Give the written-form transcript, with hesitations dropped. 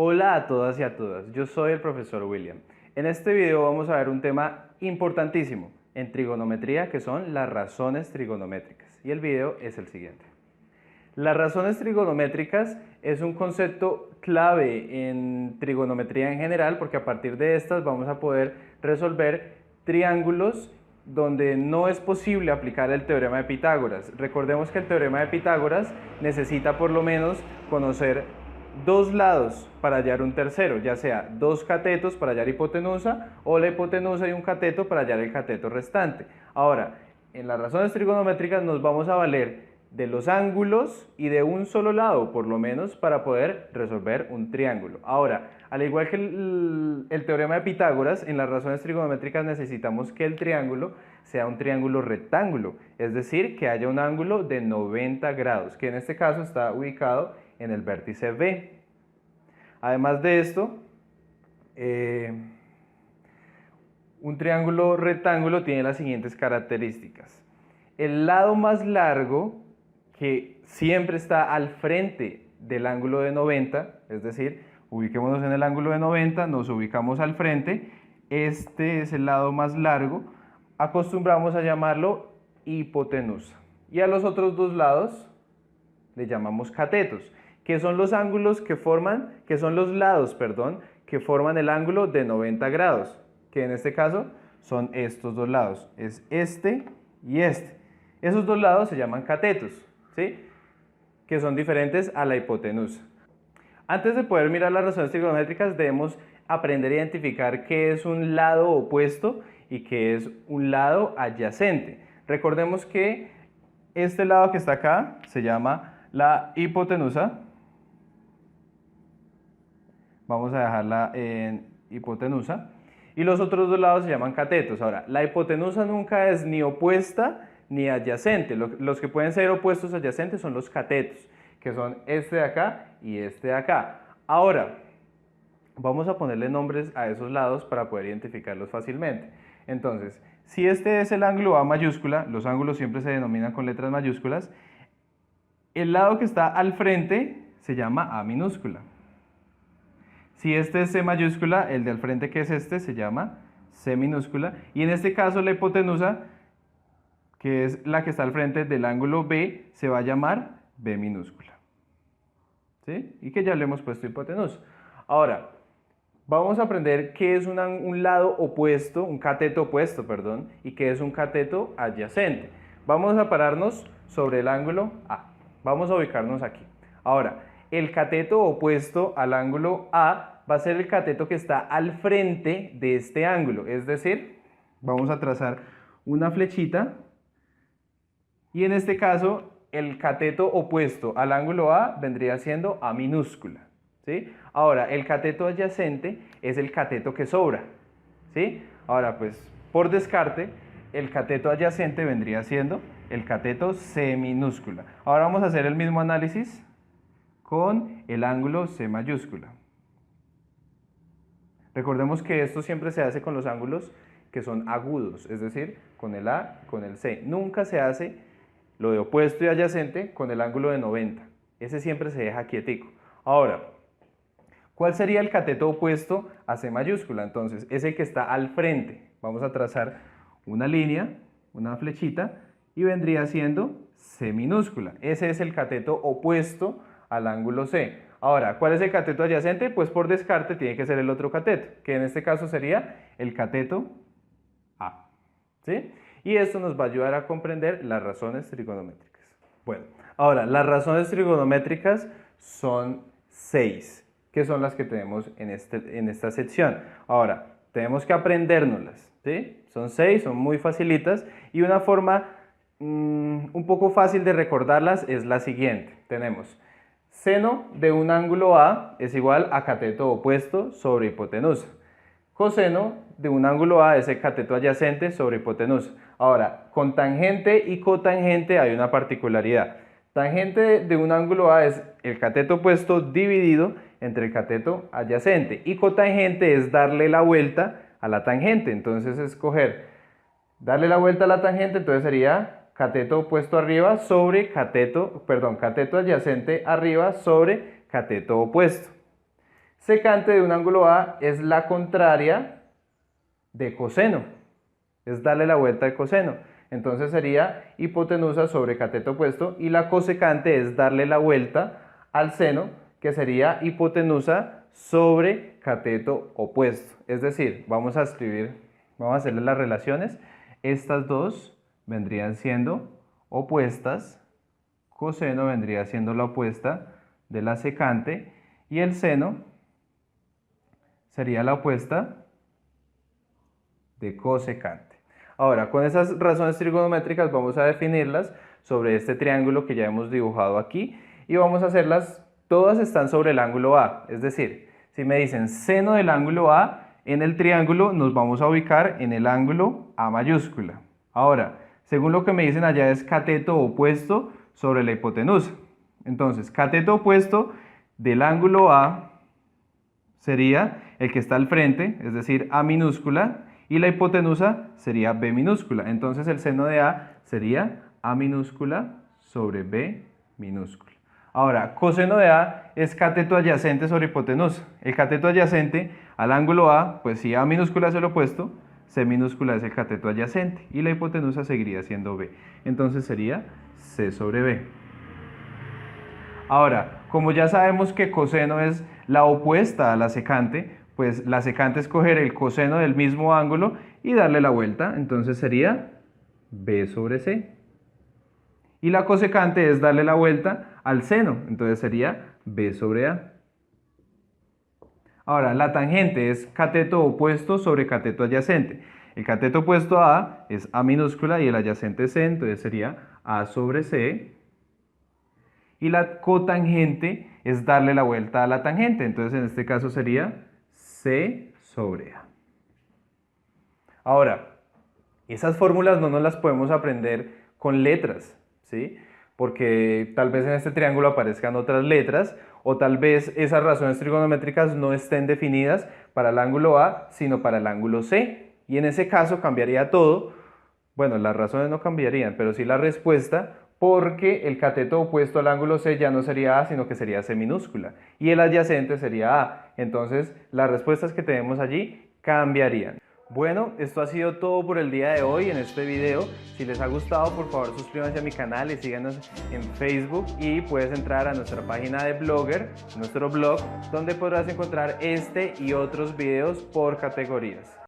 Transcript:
Hola a todas y a todas, yo soy el profesor William. En este video vamos a ver un tema importantísimo en trigonometría que son las razones trigonométricas y el video es el siguiente. Las razones trigonométricas es un concepto clave en trigonometría en general porque a partir de estas vamos a poder resolver triángulos donde no es posible aplicar el teorema de Pitágoras. Recordemos que el teorema de Pitágoras necesita por lo menos conocer dos lados para hallar un tercero, ya sea dos catetos para hallar hipotenusa o la hipotenusa y un cateto para hallar el cateto restante. Ahora, en las razones trigonométricas nos vamos a valer de los ángulos y de un solo lado, por lo menos, para poder resolver un triángulo. Ahora, al igual que el teorema de Pitágoras, en las razones trigonométricas necesitamos que el triángulo sea un triángulo rectángulo, es decir, que haya un ángulo de 90 grados, que en este caso está ubicado en el vértice B. Además de esto, un triángulo rectángulo tiene las siguientes características. El lado más largo, que siempre está al frente del ángulo de 90, es decir, ubiquémonos en el ángulo de 90, nos ubicamos al frente, este es el lado más largo, acostumbramos a llamarlo hipotenusa. Y a los otros dos lados le llamamos catetos, que son los ángulos que forman, que son los lados, perdón, que forman el ángulo de 90 grados, que en este caso son estos dos lados, es este y este. Esos dos lados se llaman catetos, ¿sí? Que son diferentes a la hipotenusa. Antes de poder mirar las razones trigonométricas debemos aprender a identificar qué es un lado opuesto y qué es un lado adyacente. Recordemos que este lado que está acá se llama la hipotenusa. Vamos a dejarla en hipotenusa. Y los otros dos lados se llaman catetos. Ahora, la hipotenusa nunca es ni opuesta ni adyacente. Los que pueden ser opuestos adyacentes son los catetos, que son este de acá y este de acá. Ahora, vamos a ponerle nombres a esos lados para poder identificarlos fácilmente. Entonces, si este es el ángulo A mayúscula, los ángulos siempre se denominan con letras mayúsculas, el lado que está al frente se llama A minúscula. Si este es C mayúscula, el de al frente que es este se llama C minúscula. Y en este caso la hipotenusa, que es la que está al frente del ángulo B, se va a llamar B minúscula. ¿Sí? Y que ya le hemos puesto hipotenusa. Ahora, vamos a aprender qué es un lado opuesto, un cateto opuesto, perdón, y qué es un cateto adyacente. Vamos a pararnos sobre el ángulo A. Vamos a ubicarnos aquí. Ahora, el cateto opuesto al ángulo A va a ser el cateto que está al frente de este ángulo. Es decir, vamos a trazar una flechita y en este caso el cateto opuesto al ángulo A vendría siendo A minúscula. ¿Sí? Ahora, el cateto adyacente es el cateto que sobra. ¿Sí? Ahora, pues, por descarte, el cateto adyacente vendría siendo el cateto C minúscula. Ahora vamos a hacer el mismo análisis con el ángulo C mayúscula. Recordemos que esto siempre se hace con los ángulos que son agudos, es decir, con el A, con el C. Nunca se hace lo de opuesto y adyacente con el ángulo de 90. Ese siempre se deja quietico. Ahora, ¿cuál sería el cateto opuesto a C mayúscula? Entonces, es el que está al frente. Vamos a trazar una línea, una flechita, y vendría siendo C minúscula. Ese es el cateto opuesto al ángulo C. Ahora, ¿cuál es el cateto adyacente? Pues por descarte tiene que ser el otro cateto, que en este caso sería el cateto A. ¿Sí? Y esto nos va a ayudar a comprender las razones trigonométricas. Bueno, ahora, las razones trigonométricas son 6, que son las que tenemos en esta sección. Ahora, tenemos que aprendérnoslas, ¿sí? Son 6, son muy facilitas y una forma un poco fácil de recordarlas es la siguiente. Tenemos seno de un ángulo A es igual a cateto opuesto sobre hipotenusa. Coseno de un ángulo A es el cateto adyacente sobre hipotenusa. Ahora, con tangente y cotangente hay una particularidad. Tangente de un ángulo A es el cateto opuesto dividido entre el cateto adyacente. Y cotangente es darle la vuelta a la tangente. Entonces, darle la vuelta a la tangente, entonces sería cateto opuesto arriba sobre cateto adyacente arriba sobre cateto opuesto. Secante de un ángulo A es la contraria de coseno, es darle la vuelta de coseno. Entonces sería hipotenusa sobre cateto opuesto, y la cosecante es darle la vuelta al seno, que sería hipotenusa sobre cateto opuesto. Es decir, vamos a hacerle las relaciones. Estas dos vendrían siendo opuestas, coseno vendría siendo la opuesta de la secante, y el seno sería la opuesta de cosecante. Ahora, con esas razones trigonométricas vamos a definirlas sobre este triángulo que ya hemos dibujado aquí, y vamos a hacerlas, todas están sobre el ángulo A. Es decir, si me dicen seno del ángulo A, en el triángulo nos vamos a ubicar en el ángulo A mayúscula. Ahora, según lo que me dicen allá, es cateto opuesto sobre la hipotenusa. Entonces, cateto opuesto del ángulo A sería el que está al frente, es decir, A minúscula, y la hipotenusa sería B minúscula. Entonces el seno de A sería A minúscula sobre B minúscula. Ahora, coseno de A es cateto adyacente sobre hipotenusa. El cateto adyacente al ángulo A, pues si A minúscula es el opuesto, C minúscula es el cateto adyacente, y la hipotenusa seguiría siendo B. Entonces sería C sobre B. Ahora, como ya sabemos que coseno es la opuesta a la secante, pues la secante es coger el coseno del mismo ángulo y darle la vuelta. Entonces sería B sobre C. Y la cosecante es darle la vuelta al seno. Entonces sería B sobre A. Ahora, la tangente es cateto opuesto sobre cateto adyacente. El cateto opuesto a A es A minúscula y el adyacente es C, entonces sería A sobre C. Y la cotangente es darle la vuelta a la tangente, entonces en este caso sería C sobre A. Ahora, esas fórmulas no nos las podemos aprender con letras, ¿sí? Porque tal vez en este triángulo aparezcan otras letras, o tal vez esas razones trigonométricas no estén definidas para el ángulo A, sino para el ángulo C. Y en ese caso cambiaría todo. Bueno, las razones no cambiarían, pero sí la respuesta, porque el cateto opuesto al ángulo C ya no sería A, sino que sería C minúscula, y el adyacente sería A. Entonces, las respuestas que tenemos allí cambiarían. Bueno, esto ha sido todo por el día de hoy en este video. Si les ha gustado, por favor suscríbanse a mi canal y síganos en Facebook, y puedes entrar a nuestra página de Blogger, nuestro blog, donde podrás encontrar este y otros videos por categorías.